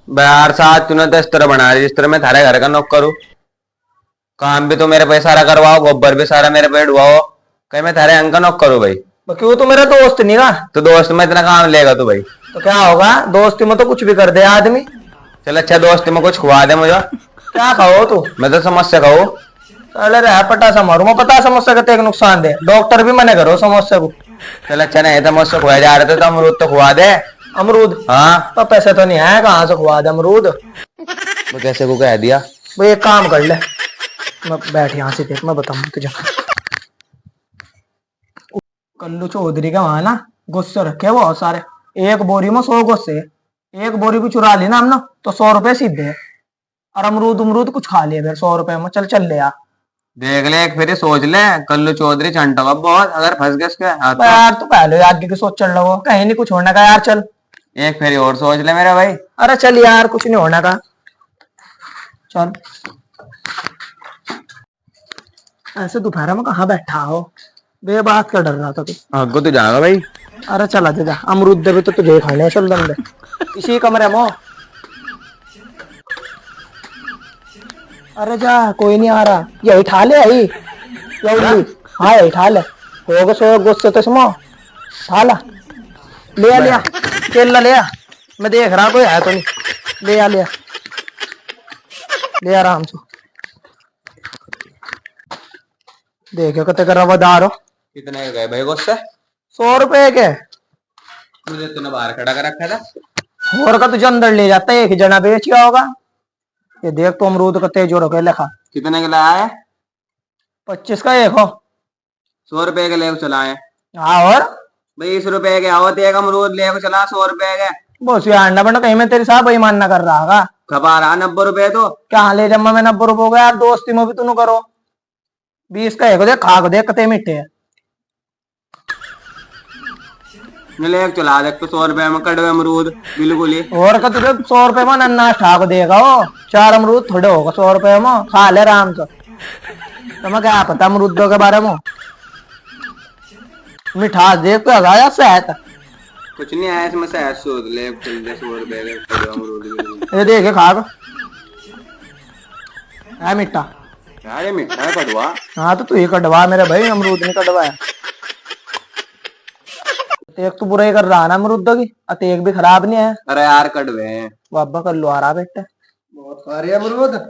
बे यार साथ तूने तो इस तरह बना रही जिस तरह मैं थारे घर का नौकर करूँ। काम भी तो मेरे पे सारा करवाओ, गोबर भी सारा मेरे पे ढुआओ। कहीं मैं थारे अंक का नौकर करूँ भाई। क्यों, तो मेरा दोस्त नहीं का? तो दोस्त में इतना काम लेगा तू भाई? तो क्या होगा, दोस्ती में तो कुछ भी कर दे आदमी। चल अच्छा दोस्त में कुछ खुआ दे मुझे। क्या खाओ तू? मैं तो समस्या खाऊं। चले रे पटा मारू मैं, पता समस्या का तेग नुकसान दे, डॉक्टर भी मने करो समस्या को। चल अच्छा नहीं तो मुझसे खुआ जा रहे थे तो अमरूद तो खुआ दे। अमरूद? हाँ। तो पैसे तो नहीं आए, कहाँ से खुआ दे अमरूद? वो कैसे को कह दिया? भाई एक काम कर ले, मैं बैठ यहाँ से देख, मैं बताऊँ तुझे। कल्लू चौधरी का वहां ना गुस्से रखे बहुत सारे। एक बोरी में 100 गुस्से। एक बोरी को चुरा ली ना हम ना तो 100 रुपए सीधे है। और अमरूद अमरूद कुछ खा लिए फिर 100 रुपए में। चल चल ले यार। देख ले एक फिर सोच ले। कल्लू चौधरी चंटा का बहुत, अगर फंस गए इसके हाथ तो। यार तू पहले आगे की सोच चल रहा हो, कहीं नहीं कुछ होने का यार, चल। एक फेरी और सोच ले मेरा भाई। अरे चल यार, कुछ नहीं होने का, चल। ऐसे दोपहर में कहाँ बैठा हो, बे बात का डर रहा था तू। आगो तो जाएगा भाई। अरे चल आजा जा, अमरूद दे भी तो तुझे ही खाने हैं, चल दम दे। इसी कमरे में हो। अरे जा, कोई नहीं आ रहा, यही ठा ले, यही यही। हाँ यही ठा ले, होगा सो गुस्से तो सुनो। ठा ला, ले आ ले आ, केला ले आ। मैं देख रहा कोई है तो नहीं, ले आ ले आ, ले आराम से। देखो कते कर रवादार हो। कितने के गए भाई गुस्से? 100 रुपए के। मुझे तूने बाहर खड़ा कर रखा था। और का तुझे अंदर ले जाता है, एक जना बेच गया होगा। ये देख तो अमरूद का तेज हो लिखा। कितने के लाया है? 25 का एक हो। 100 रुपए के ले चला है। हाँ और 20 रुपए के आओ एक अमरूद ले चला 100 रुपए के। बहुत अंडा बना, कहीं मैं तेरे साथ बेईमान ना कर रहा का। खबा रहा 90 रुपए तो। क्या ले जम्मा में 90 रुपए हो गया यार, दोस्ती में भी तू करो। 20 का एक हो, देख खा को देख कते मीठे है। ले चला देख तो 100 रुपए में कड़वे अमरूद बिल्कुल ही। और का तुझे 100 रुपए में अन्नाज ठाक देगा वो। 4 अमरूद थोड़े होगा 100 रुपए में, खा ले आराम से। तुम्हें क्या पता अमरूदों के बारे में? मिठास देख तो आया सेहत। कुछ नहीं आया इसमें से सूद ले चल दे 100 रुपए के कड़वे अमरूद बिल्कुल। ये देखे खा को है मीठा। यार ये मीठा है कड़वा। हाँ तो तू ही कटवा मेरे भाई, अमरूद नहीं कटवाया। तेक तो बुरा ही कर रहा ना अमरूदों की, तेक भी खराब नहीं है। अरे यार कड़वे हैं। वाबा कर लो आ रहा बेटा। बहुत सारे अमरूद।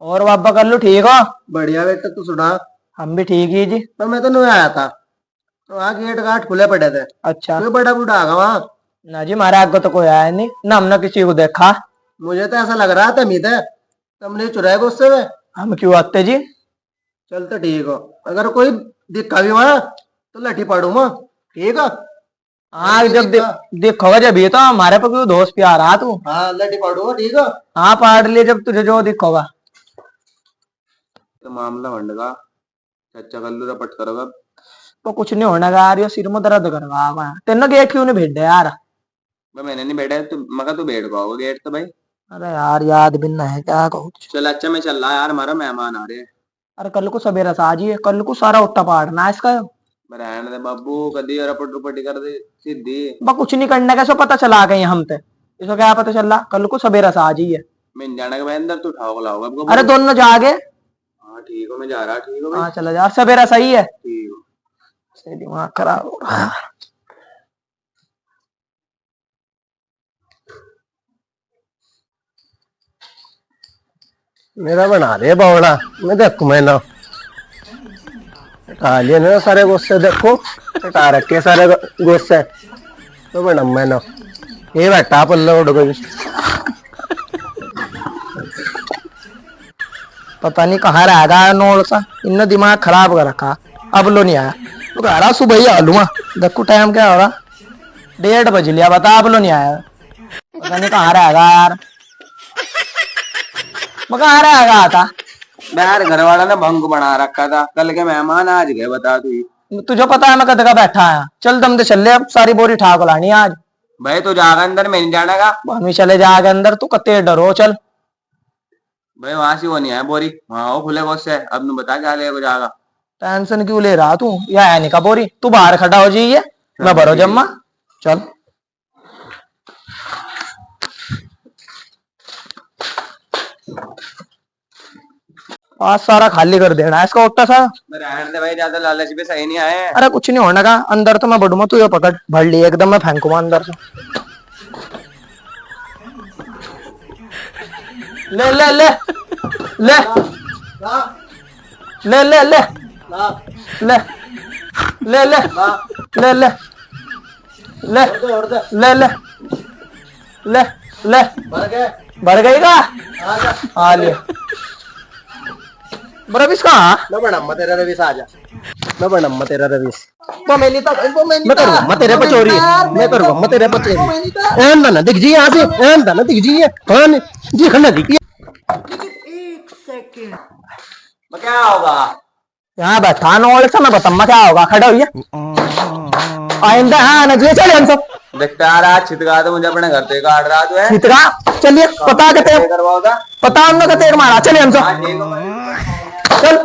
और वाबा कर लो, ठीक हो? बढ़िया बेटा, तू सुना। हम भी ठीक ही जी। पर मैं तो नहीं आया था, तो वहाँ गेट घाट खुले पड़े थे। अच्छा। कोई बड़ा बूढ़ा आ गया वहाँ। ना जी हमारे आगे तो कोई आया नहीं ना, हमने किसी को देखा। मुझे तो ऐसा लग रहा था मीत है तुमने चुराए गुस्से में। हम क्यों आते जी? चल तो ठीक हो, अगर कोई दिखा भी वहाँ तो लठी पाड़ू मैं, ठीक है? हाँ जब देखोगा जब ये तो हमारे पे क्यों दोस्त पे आ रहा तू। हाँ लठी पाड़ू, ठीक है? हाँ पाड़ लिए जब तुझे जो दिखोगा। तो मामला मंडगा चाचा कल्लू रपट करोगा। तो कुछ नहीं होने का यार, ये सिर में दर्द करवा तेना गेट क्यों नहीं भेज दे यार? मैंने नहीं बैठा तू मगर तू बैठ पाओगे गेट तो भाई। अरे यार याद भी ना है, क्या कहूँ। चल अच्छा मैं चल रहा यार, हमारा मेहमान आ रहे हैं। अरे कल को सवेरा से आ जाइए, कल को सारा उट्टा पाड़ना है इसका। रहने दे बाबू, कदी रपट रुपटी कर दे सीधी। कुछ नहीं करने का, सो पता चला गई हम पे। इसको क्या पता चल रहा, कल को सवेरा से आ जाइए। मैं जाने के बाद अंदर तू उठाओ लाओगा आपको। अरे दोनों जागे। हाँ ठीक हो, मैं जा रहा। ठीक हो भाई। हाँ चला जा, सवेरा सही है। ठीक हो। दिमाग खराब हो रहा है। मेरा बना दे बावड़ा, मैं देखू मैं ना हटा लिए ना सारे गुस्से, देखो हटा रखे सारे गुस्से। तो बना मैं ना ये बैठा पल्ले उड़ गई। पता नहीं कहाँ रह गया नोड़ सा, इन्होंने दिमाग खराब कर रखा। अब लो नहीं आया तो कह रहा सुबह ही आ लूंगा। देखो टाइम क्या हो रहा, 1:30 बज लिया, बता अब लो नहीं आया। पता नहीं कहाँ रह गया यार, मैं कहाँ रह गया था। यार घर वाला ने भंग बना रखा था, कल के मेहमान आज गए बता तू। तुझे पता है मैं कद का बैठा आया, चल दम दे चल ले, अब सारी बोरी ठाक लानी आज। भाई तू जागा अंदर, मैं नहीं जाने का। हम ही चले जाएगा अंदर, तू कते डरो चल। भाई वहां से वो नहीं है बोरी, वहां वो खुले से अब तू बता क्या ले जाएगा। टेंशन क्यों ले रहा तू, या है नहीं का बोरी, तू बाहर खड़ा हो जाइए, मैं भरो जम्मा। चल आज सारा खाली कर देना है इसका ओट्टा सा। रहने दे भाई, ज्यादा लालच भी सही नहीं आए। अरे कुछ नहीं होने का, अंदर तो मैं बढ़ूंगा, तू ये पकड़, भर ली एकदम, मैं फेंकूंगा अंदर से। ले ले ले ले ले ले ले ले ले ले ले ले ले ले ले ले भर गई का? आ लिया। रवीश कहाँ? मैं बनम्मा तेरा रवीश, आ जा। मैं बनम्मा तेरा रवीश। वो मैंने तो मैं करूँगा, मैं तेरे पे चोरी है। मैं करूँगा, मैं तेरे पे चोरी। एन ना दिख जी यहाँ से, एन ना दिख जी, हाँ जी खन्ना दिखी। क्या होगा? यहाँ बैठा नोड़ से मैं बताऊंगा क्या होगा, खड़ा हुई आइंदा। हाँ ना जी, चले हम सब। देखता आ रहा छिटका तो मुझे अपने घर से काट रहा तू है। इतना चलिए, पता के तेर करवाओगा। पता हम लोग का तेर मारा, चले हम सब। हाँ ठीक है। चल